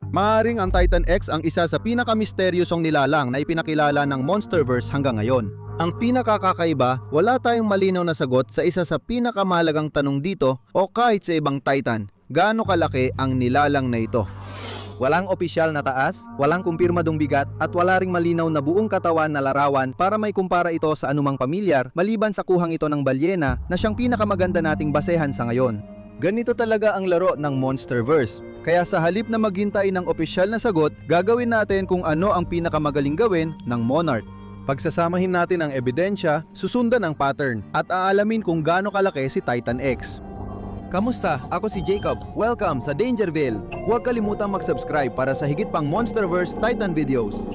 Maaaring ang Titan X ang isa sa pinakamisteryosong nilalang na ipinakilala ng Monsterverse hanggang ngayon. Ang pinakakakaiba, wala tayong malinaw na sagot sa isa sa pinakamahalagang tanong dito o kahit sa ibang Titan. Gaano kalaki ang nilalang na ito? Walang opisyal na taas, walang kumpirmadong bigat at wala ring malinaw na buong katawan na larawan para may kumpara ito sa anumang pamilyar maliban sa kuhang ito ng balyena na siyang pinakamaganda nating basehan sa ngayon. Ganito talaga ang laro ng Monsterverse. Kaya sa halip na maghintay ng opisyal na sagot, gagawin natin kung ano ang pinakamagaling gawin ng Monarch. Pagsasamahin natin ang ebidensya, susundan ang pattern, at aalamin kung gaano kalaki si Titan X. Kamusta? Ako si Jacob. Welcome sa Dangerville. Huwag kalimutang mag-subscribe para sa higit pang Monsterverse Titan videos.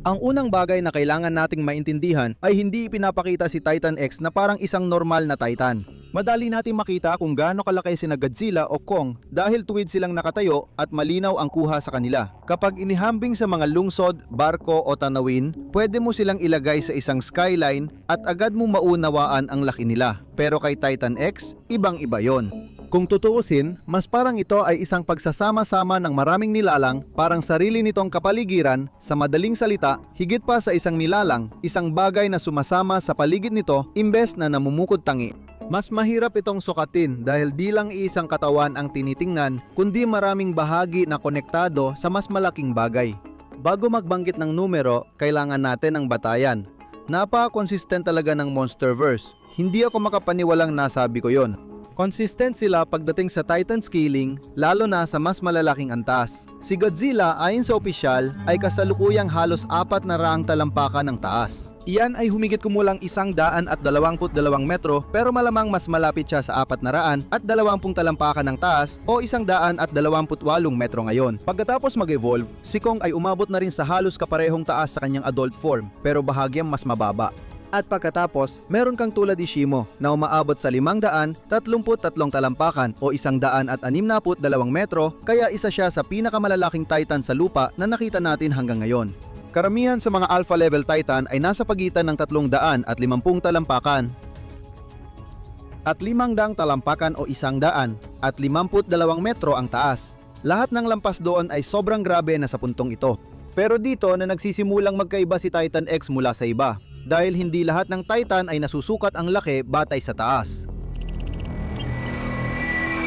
Ang unang bagay na kailangan nating maintindihan ay hindi ipinapakita si Titan X na parang isang normal na Titan. Madali nating makita kung gaano kalaki sina Godzilla o Kong dahil tuwid silang nakatayo at malinaw ang kuha sa kanila. Kapag inihambing sa mga lungsod, barko o tanawin, pwede mo silang ilagay sa isang skyline at agad mo maunawaan ang laki nila. Pero kay Titan X, ibang-iba yon. Kung tutuusin, mas parang ito ay isang pagsasama-sama ng maraming nilalang, parang sarili nitong kapaligiran. Sa madaling salita, higit pa sa isang nilalang, isang bagay na sumasama sa paligid nito imbes na namumukod tangi. Mas mahirap itong sukatin dahil di lang isang katawan ang tinitingnan, kundi maraming bahagi na konektado sa mas malaking bagay. Bago magbanggit ng numero, kailangan natin ang batayan. Napaka-consistent talaga ng Monsterverse. Hindi ako makapaniwalang nasabi ko yon. Consistent sila pagdating sa Titan scaling, lalo na sa mas malalaking antas. Si Godzilla ayon sa opisyal ay kasalukuyang halos 400 talampakan ng taas. Iyan ay humigit kumulang 122 metro pero malamang mas malapit siya sa 420 talampakan ng taas o 128 metro ngayon. Pagkatapos mag-evolve, si Kong ay umabot na rin sa halos kaparehong taas sa kanyang adult form pero bahagyang mas mababa. At pagkatapos, meron kang tulad ni Shimo na umaabot sa 533 talampakan o 162 metro kaya isa siya sa pinakamalalaking Titan sa lupa na nakita natin hanggang ngayon. Karamihan sa mga Alpha level Titan ay nasa pagitan ng 350 talampakan at 500 talampakan o 152 metro ang taas. Lahat ng lampas doon ay sobrang grabe na sa puntong ito. Pero dito na nagsisimulang magkaiba si Titan X mula sa iba. Dahil hindi lahat ng Titan ay nasusukat ang laki batay sa taas.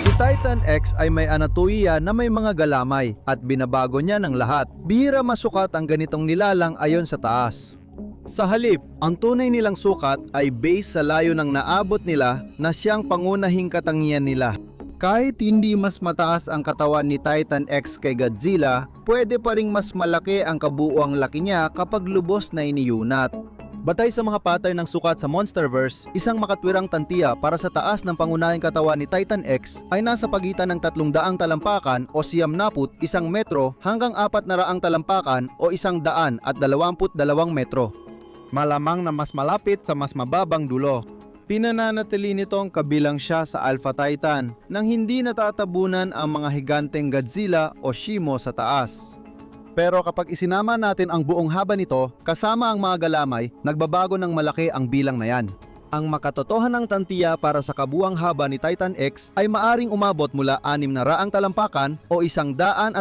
Si Titan X ay may anatomiya na may mga galamay at binabago niya ng lahat. Bihira masukat ang ganitong nilalang ayon sa taas. Sa halip, ang tunay nilang sukat ay base sa layo ng naabot nila na siyang pangunahing katangian nila. Kahit hindi mas mataas ang katawan ni Titan X kay Godzilla, pwede pa ring mas malaki ang kabuuang laki niya kapag lubos na iniyunat. Batay sa mga pattern ng sukat sa Monsterverse, isang makatwirang tantiya para sa taas ng pangunahing katawan ni Titan X ay nasa pagitan ng 300 talampakan o 90 metro hanggang 400 talampakan o 122 metro. Malamang na mas malapit sa mas mababang dulo. Pinananatili nitong kabilang siya sa Alpha Titan nang hindi natatabunan ang mga higanteng Godzilla o Shimo sa taas. Pero kapag isinama natin ang buong haba nito, kasama ang mga galamay, nagbabago ng malaki ang bilang na yan. Ang makatotohanang tantiya para sa kabuang haba ni Titan X ay maaring umabot mula 600 talampakan o 183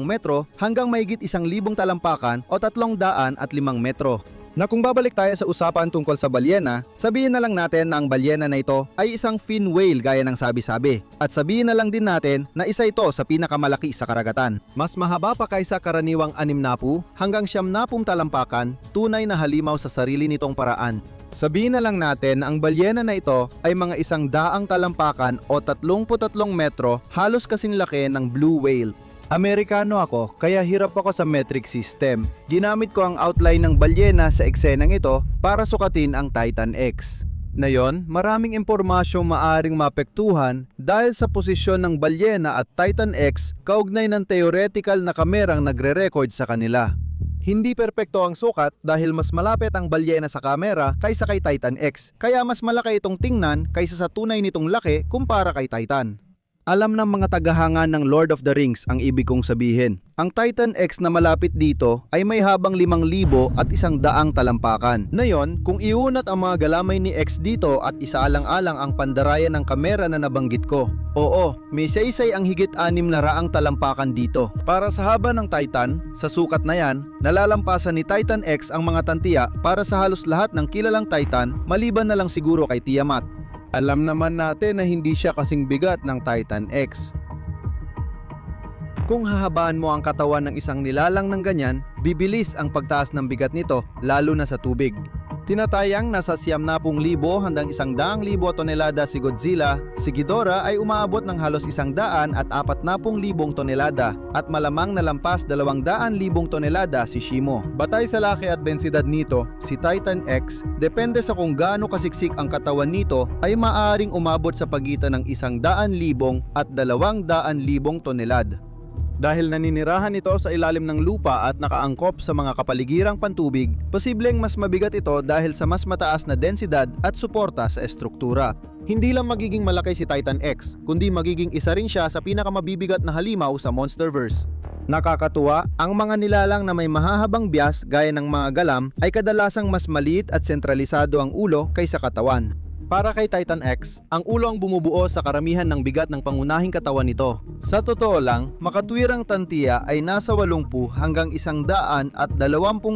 metro hanggang mahigit 1,000 talampakan o 305 metro. Na kung babalik tayo sa usapan tungkol sa balyena, sabihin na lang natin na ang balyena na ito ay isang fin whale gaya ng sabi-sabi. At sabihin na lang din natin na isa ito sa pinakamalaki sa karagatan. Mas mahaba pa kaysa karaniwang 60 hanggang 70 talampakan, tunay na halimaw sa sarili nitong paraan. Sabihin na lang natin na ang balyena na ito ay mga 100 talampakan o 33 metro, halos kasing laki ng blue whale. Amerikano ako kaya hirap ako sa metric system. Ginamit ko ang outline ng balyena sa eksenang ito para sukatin ang Titan X. Ngayon, maraming impormasyong maaring mapektuhan dahil sa posisyon ng balyena at Titan X kaugnay ng theoretical na kamerang nagre-record sa kanila. Hindi perpekto ang sukat dahil mas malapit ang balyena sa kamera kaysa kay Titan X, kaya mas malaki itong tingnan kaysa sa tunay nitong laki kumpara kay Titan. Alam ng mga tagahanga ng Lord of the Rings ang ibig kong sabihin. Ang Titan X na malapit dito ay may habang 5,000 at 100 talampakan. Ngayon, kung iunat ang mga galamay ni X dito at isaalang-alang ang pandarayan ng kamera na nabanggit ko. Oo, may saysay ang higit 600 talampakan dito. Para sa haba ng Titan, sa sukat na yan, nalalampasan ni Titan X ang mga tantiya para sa halos lahat ng kilalang Titan maliban na lang siguro kay Tiamat. Alam naman natin na hindi siya kasing bigat ng Titan X. Kung hahabaan mo ang katawan ng isang nilalang ng ganyan, bibilis ang pagtaas ng bigat nito lalo na sa tubig. Tinatayang nasa 90,000 hanggang 100,000 tonelada si Godzilla, si Ghidorah ay umaabot ng halos 140,000 tonelada at malamang nalampas 200,000 tonelada si Shimo. Batay sa laki at densidad nito, si Titan X, depende sa kung gaano kasiksik ang katawan nito ay maaaring umabot sa pagitan ng 100,000 at 200,000 tonelad. Dahil naninirahan ito sa ilalim ng lupa at nakaangkop sa mga kapaligirang pantubig, posibleng mas mabigat ito dahil sa mas mataas na densidad at suporta sa estruktura. Hindi lang magiging malaki si Titan X, kundi magiging isa rin siya sa pinakamabibigat na halimaw sa Monsterverse. Nakakatuwa, ang mga nilalang na may mahahabang bias gaya ng mga galam ay kadalasang mas maliit at sentralisado ang ulo kaysa katawan. Para kay Titan X, ang ulo ang bumubuo sa karamihan ng bigat ng pangunahing katawan nito. Sa totoo lang, makatwirang tantiya ay nasa 80 hanggang 120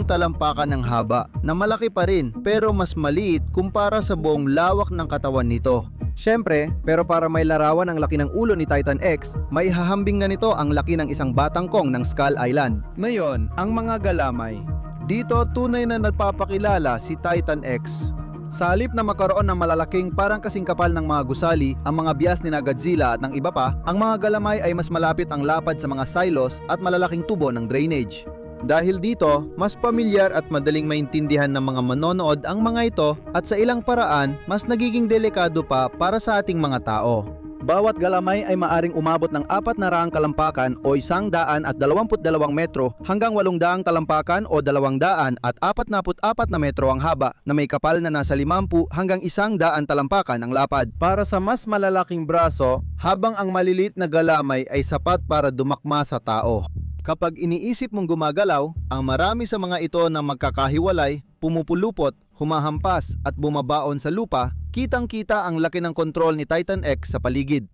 talampakan ng haba na malaki pa rin pero mas maliit kumpara sa buong lawak ng katawan nito. Siyempre, pero para may larawan ang laki ng ulo ni Titan X, may hahambing na nito ang laki ng isang batang kong ng Skull Island. Ngayon, ang mga galamay. Dito tunay na nagpapakilala si Titan X. Sa halip na magkaroon ng malalaking parang kasing kapal ng mga gusali, ang mga bias ni Godzilla at ng iba pa, ang mga galamay ay mas malapit ang lapad sa mga silos at malalaking tubo ng drainage. Dahil dito, mas pamilyar at madaling maintindihan ng mga manonood ang mga ito at sa ilang paraan, mas nagiging delikado pa para sa ating mga tao. Bawat galamay ay maaring umabot ng 400 kalampakan o 122 metro hanggang 800 talampakan o 244 na metro ang haba na may kapal na nasa 50 hanggang 100 talampakan ang lapad. Para sa mas malalaking braso, habang ang maliliit na galamay ay sapat para dumakma sa tao. Kapag iniisip mong gumagalaw, ang marami sa mga ito na magkakahiwalay, pumupulupot, humahampas at bumabaon sa lupa, kitang-kita ang laki ng kontrol ni Titan X sa paligid.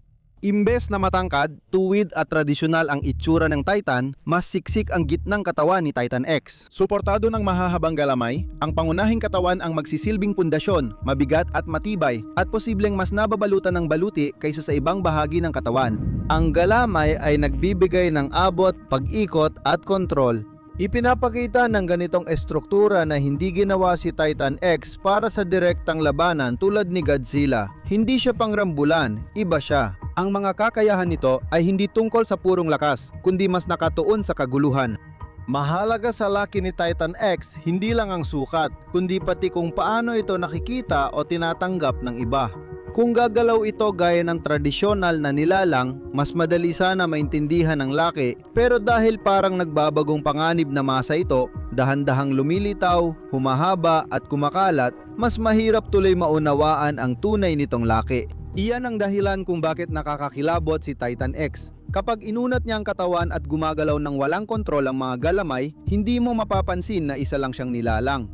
Imbes na matangkad, tuwid at tradisyonal ang itsura ng Titan, mas siksik ang gitnang katawan ni Titan X. Suportado ng mahahabang galamay, ang pangunahing katawan ang magsisilbing pundasyon, mabigat at matibay, at posibleng mas nababalutan ng baluti kaysa sa ibang bahagi ng katawan. Ang galamay ay nagbibigay ng abot, pag-ikot at kontrol. Ipinapakita ng ganitong estruktura na hindi ginawa si Titan X para sa direktang labanan tulad ni Godzilla. Hindi siya pangrambulan, iba siya. Ang mga kakayahan nito ay hindi tungkol sa purong lakas, kundi mas nakatuon sa kaguluhan. Mahalaga sa laki ni Titan X hindi lang ang sukat, kundi pati kung paano ito nakikita o tinatanggap ng iba. Kung gagalaw ito gaya ng tradisyonal na nilalang, mas madali sana maintindihan ng laki, pero dahil parang nagbabagong panganib na masa ito, dahan-dahang lumilitaw, humahaba at kumakalat, mas mahirap tuloy maunawaan ang tunay nitong laki. Iyan ang dahilan kung bakit nakakakilabot si Titan X. Kapag inunat niya ang katawan at gumagalaw ng walang kontrol ang mga galamay, hindi mo mapapansin na isa lang siyang nilalang.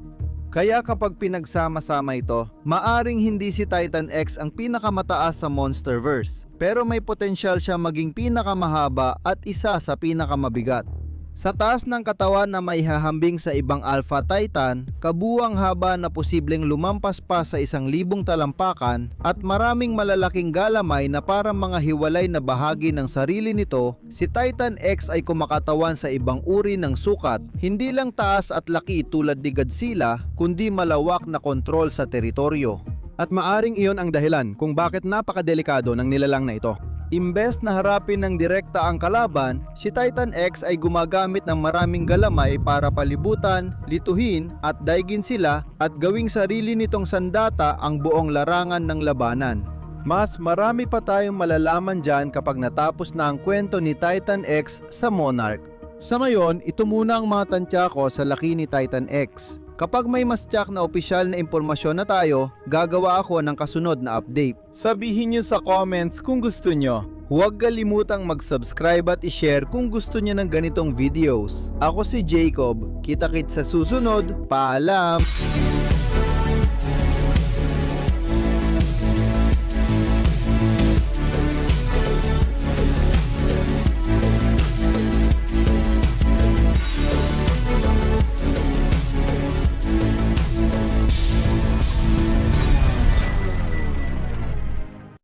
Kaya kapag pinagsama-sama ito, maaring hindi si Titan X ang pinakamataas sa Monsterverse, pero may potensyal siya maging pinakamahaba at isa sa pinakamabigat. Sa taas ng katawan na may hahambing sa ibang Alpha Titan, kabuang haba na posibleng lumampas pa sa 1,000 talampakan at maraming malalaking galamay na parang mga hiwalay na bahagi ng sarili nito, si Titan X ay kumakatawan sa ibang uri ng sukat, hindi lang taas at laki tulad ni Godzilla, kundi malawak na kontrol sa teritoryo. At maaring iyon ang dahilan kung bakit napakadelikado ng nilalang na ito. Imbes na harapin ng direkta ang kalaban, si Titan X ay gumagamit ng maraming galamay para palibutan, lituhin at daigin sila at gawing sarili nitong sandata ang buong larangan ng labanan. Mas marami pa tayong malalaman dyan kapag natapos na ang kwento ni Titan X sa Monarch. Sa ngayon, ito muna ang mga tansya ko sa laki ni Titan X. Kapag may mas tiyak na opisyal na impormasyon na tayo, gagawa ako ng kasunod na update. Sabihin nyo sa comments kung gusto nyo. Huwag kalimutang mag-subscribe at i-share kung gusto niyo ng ganitong videos. Ako si Jacob. Kita-kits sa susunod. Paalam!